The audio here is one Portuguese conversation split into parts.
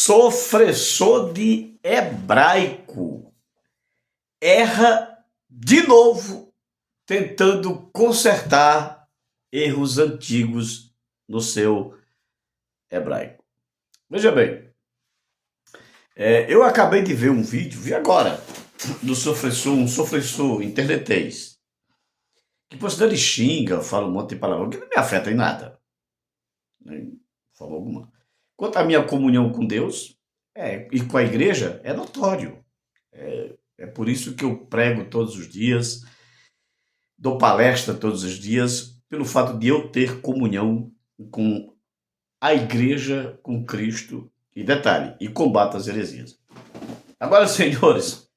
Sofressor de hebraico erra de novo tentando consertar erros antigos no seu hebraico. Veja bem, eu acabei de ver um vídeo, vi agora, do um sofressor internetês, que por sinal ele xinga, fala um monte de palavrão que não me afeta em nada, nem de forma alguma. Quanto à minha comunhão com Deus e com a igreja, é notório. É por isso que eu prego todos os dias, dou palestra todos os dias, pelo fato de eu ter comunhão com a igreja, com Cristo, e detalhe, e combato as heresias. Agora, senhores,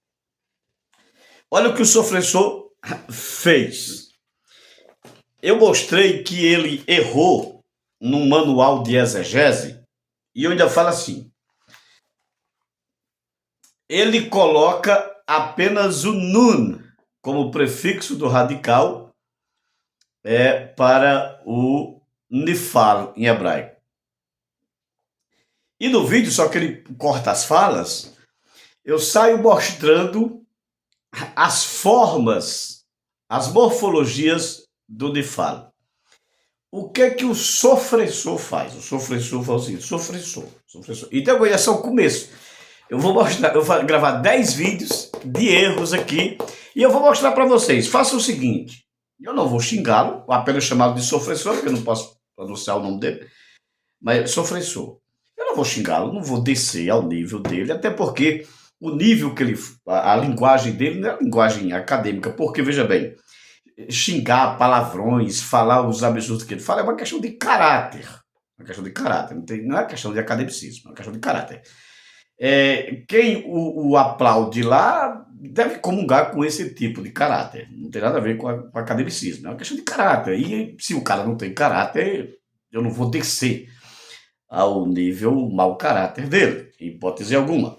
olha o que o sofressor fez. Eu mostrei que ele errou no manual de exegese, e eu ainda falo assim, ele coloca apenas o nun como prefixo do radical para o nifal em hebraico. E no vídeo, só que ele corta as falas, eu saio mostrando as formas, as morfologias do nifal. O que é que o sofressor faz? O sofressor faz o seguinte, sofressor. Então, esse é o começo. Eu vou gravar 10 vídeos de erros aqui e eu vou mostrar para vocês. Faça o seguinte, eu não vou xingá-lo, apenas chamá-lo de sofressor, porque eu não posso pronunciar o nome dele, mas sofressor. Eu não vou xingá-lo, não vou descer ao nível dele, até porque o nível que ele, a linguagem dele não é linguagem acadêmica, porque, veja bem, xingar palavrões, falar os absurdos que ele fala é uma questão de caráter. Uma questão de caráter, não é questão de academicismo, é uma questão de caráter. Quem o aplaude lá deve comungar com esse tipo de caráter. Não tem nada a ver com academicismo. É uma questão de caráter. E se o cara não tem caráter, eu não vou descer ao nível mau caráter dele, em hipótese alguma.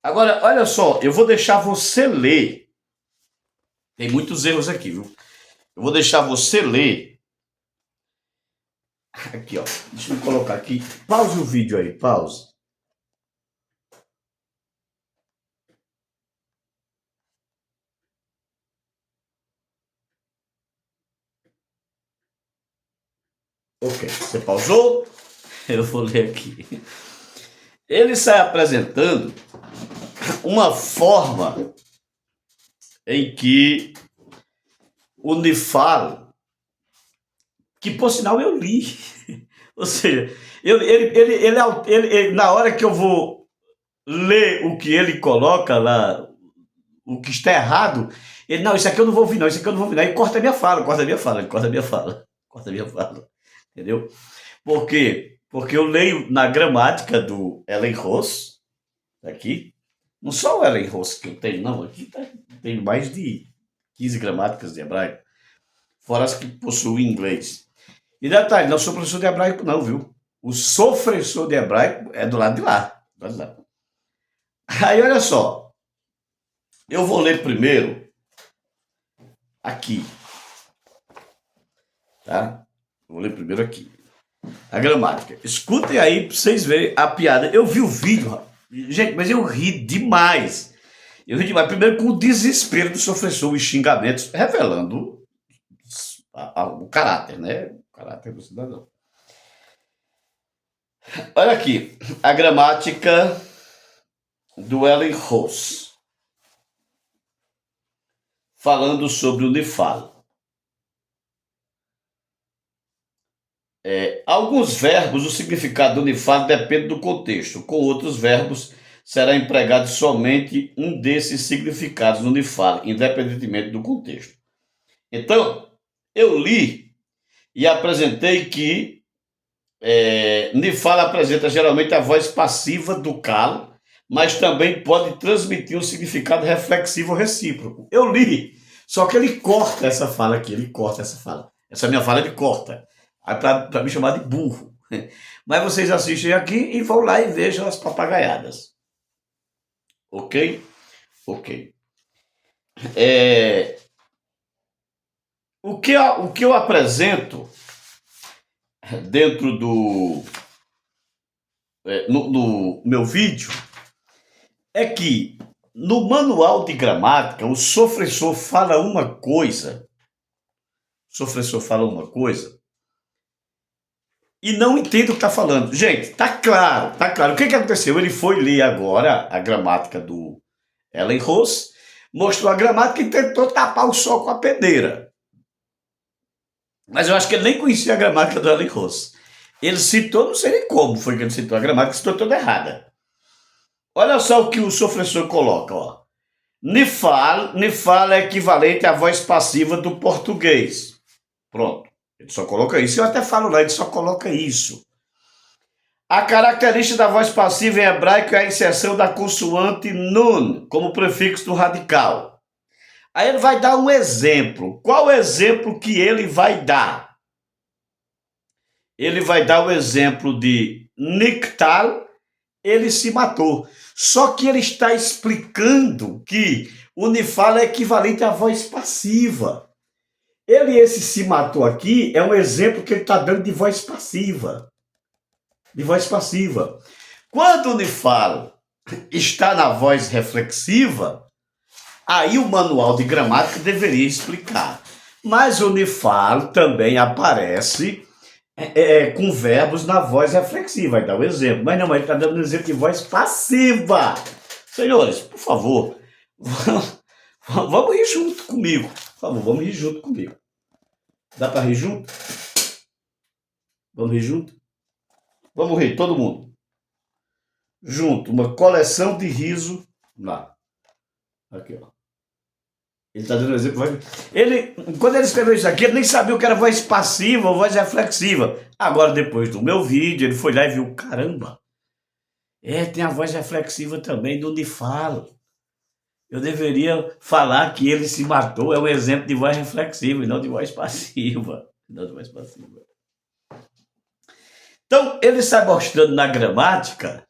Agora, olha só, eu vou deixar você ler. Tem muitos erros aqui, viu? Eu vou deixar você ler. Aqui, ó. Deixa eu colocar aqui. Pause o vídeo aí, pause. Ok, você pausou? Eu vou ler aqui. Ele sai apresentando uma forma em que o nifal, que por sinal eu li, ou seja, ele, na hora que eu vou ler o que ele coloca lá, o que está errado, ele, não, isso aqui eu não vou ouvir não, isso aqui eu não vou ouvir não, aí corta a minha fala, entendeu? Por quê? Porque eu leio na gramática do Ellen Ross, aqui, não só o Ellen Ross que eu tenho, não, aqui tem mais de 15 gramáticas de hebraico, fora as que possuem inglês. E detalhe, não sou professor de hebraico não, viu? O sofressor de hebraico é do lado de lá. Aí, olha só, eu vou ler primeiro aqui, tá? Vou ler primeiro aqui. A gramática. Escutem aí pra vocês verem a piada. Eu vi o vídeo, gente, mas eu ri demais. Primeiro com o desespero do sofressor, os xingamentos, revelando o caráter, né? O caráter do cidadão. Olha aqui, a gramática do Ellen Ross, falando sobre o nifal. Alguns verbos, o significado do nifal depende do contexto. Com outros verbos, será empregado somente um desses significados no nifal, independentemente do contexto. Então, eu li e apresentei que nifal apresenta geralmente a voz passiva do kal, mas também pode transmitir um significado reflexivo recíproco. Eu li, só que ele corta essa fala aqui, Essa minha fala ele corta, para me chamar de burro. Mas vocês assistem aqui e vão lá e vejam as papagaiadas. Ok? Ok. O que eu apresento dentro no meu vídeo, é que no manual de gramática, o professor fala uma coisa, e não entende o que está falando. Gente, tá claro, tá claro. O que aconteceu? Ele foi ler agora a gramática do Elenhoos, mostrou a gramática e tentou tapar o sol com a peneira. Mas eu acho que ele nem conhecia a gramática do Elenhoos. Ele citou, não sei nem como foi que ele citou a gramática, citou toda errada. Olha só o que o professor coloca, ó. Nifal é equivalente à voz passiva do português. Pronto. Ele só coloca isso. Eu até falo lá, ele só coloca isso. A característica da voz passiva em hebraico é a inserção da consoante nun como prefixo do radical. Aí ele vai dar um exemplo. Qual o exemplo que ele vai dar? Ele vai dar o exemplo de Niktal, ele se matou. Só que ele está explicando que o nifal é equivalente à voz passiva. Esse se matou aqui é um exemplo que ele está dando de voz passiva. De voz passiva. Quando o nifal está na voz reflexiva, aí o manual de gramática deveria explicar. Mas o nifal também aparece com verbos na voz reflexiva, vai dar um exemplo. Mas não, ele está dando um exemplo de voz passiva. Senhores, por favor, vamos rir junto comigo. Por favor, vamos rir junto comigo. Dá para rir junto? Vamos rir junto? Vamos rir, todo mundo. Junto, uma coleção de riso lá. Aqui, ó. Ele está dando um exemplo. Quando ele escreveu isso aqui, ele nem sabia o que era voz passiva ou voz reflexiva. Agora, depois do meu vídeo, ele foi lá e viu, caramba, tem a voz reflexiva também do nifal. Eu deveria falar que ele se matou, é um exemplo de voz reflexiva e não de voz passiva. Então, ele está mostrando na gramática,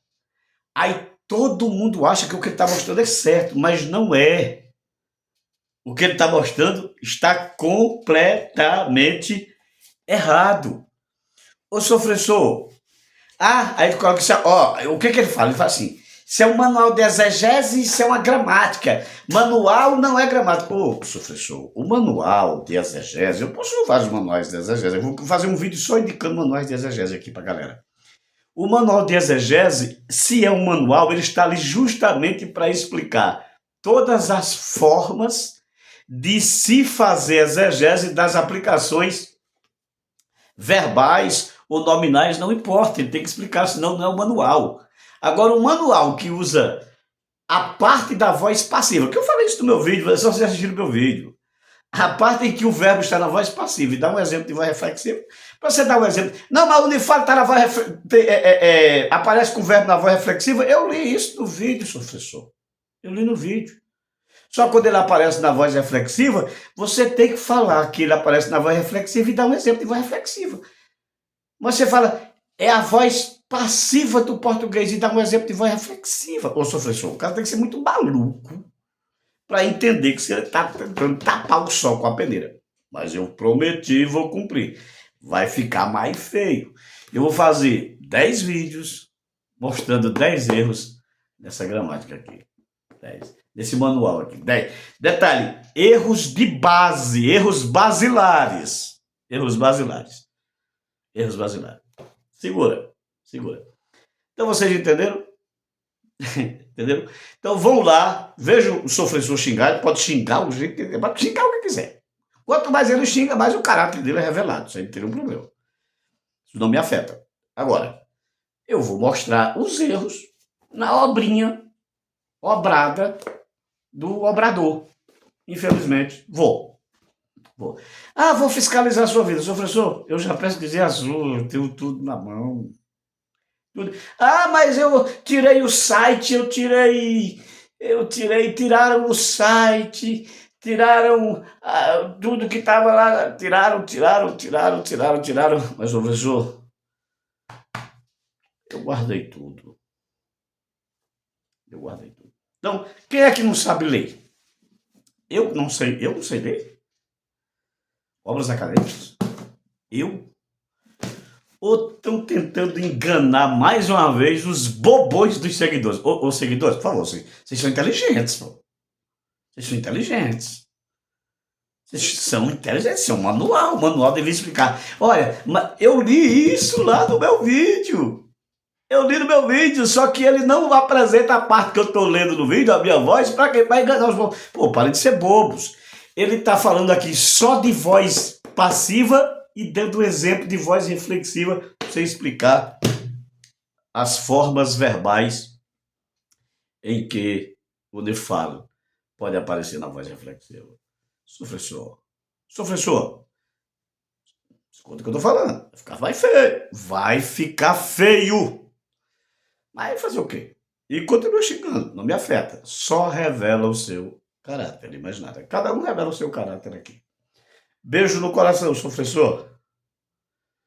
aí todo mundo acha que o que ele está mostrando é certo, mas não é. O que ele está mostrando está completamente errado. Ô, professor, aí ele coloca isso, o que ele fala? Ele fala assim, isso é um manual de exegese, isso é uma gramática. Manual não é gramática. Ô, professor, o manual de exegese, eu posso vários manuais de exegese, eu vou fazer um vídeo só indicando manuais de exegese aqui para a galera. O manual de exegese, se é um manual, ele está ali justamente para explicar todas as formas de se fazer exegese das aplicações verbais ou nominais, não importa, ele tem que explicar, senão não é o manual. Agora, o manual que usa a parte da voz passiva, que eu falei isso no meu vídeo, é só você assistir o meu vídeo. A parte em que o verbo está na voz passiva, e dá um exemplo de voz reflexiva, para você dar um exemplo. Não, mas o nifal está na voz aparece com o verbo na voz reflexiva. Eu li isso no vídeo, professor. Eu li no vídeo. Só quando ele aparece na voz reflexiva, você tem que falar que ele aparece na voz reflexiva e dar um exemplo de voz reflexiva. Mas você fala, é a voz passiva do português e dá um exemplo de voz reflexiva. Ô, professor, o cara tem que ser muito maluco para entender que você está tentando tapar o sol com a peneira. Mas eu prometi e vou cumprir. Vai ficar mais feio. Eu vou fazer 10 vídeos mostrando 10 erros nessa gramática aqui. 10. Nesse manual aqui. 10. Detalhe, erros de base, erros basilares. Erros basilares. Erros basilares. Segura. Então vocês entenderam? Entenderam? Então vão lá, vejam o professor xingar, ele pode xingar o jeito que ele pode xingar o que quiser. Quanto mais ele xinga, mais o caráter dele é revelado. Isso aí não tem nenhum problema. Isso não me afeta. Agora, eu vou mostrar os erros na obrinha obrada do obrador. Infelizmente, vou. Vou fiscalizar a sua vida. Sou professor, eu já pesquisei a sua, eu tenho tudo na mão. Mas eu tirei o site, tiraram o site, tiraram tudo que estava lá, tiraram. Mas, professor, eu guardei tudo. Então, quem é que não sabe ler? Eu não sei ler. Obras acadêmicas. Eu? ou estão tentando enganar mais uma vez os bobões dos seguidores. Ô, seguidores, por favor, vocês são inteligentes, pô. Vocês são inteligentes. Vocês são inteligentes, é um manual. O manual devia explicar. Olha, eu li isso lá no meu vídeo. Eu li no meu vídeo, só que ele não apresenta a parte que eu estou lendo no vídeo, a minha voz, para quê? Para enganar os bobos. Pô, parem de ser bobos. Ele está falando aqui só de voz passiva e dando exemplo de voz reflexiva para você explicar as formas verbais em que o nefalo pode aparecer na voz reflexiva. Professor, escuta o que eu tô falando. Vai ficar feio. Mas fazer o quê? E continua xingando, não me afeta. Só revela o seu caráter, mais nada. Cada um revela o seu caráter aqui. Beijo no coração, professor.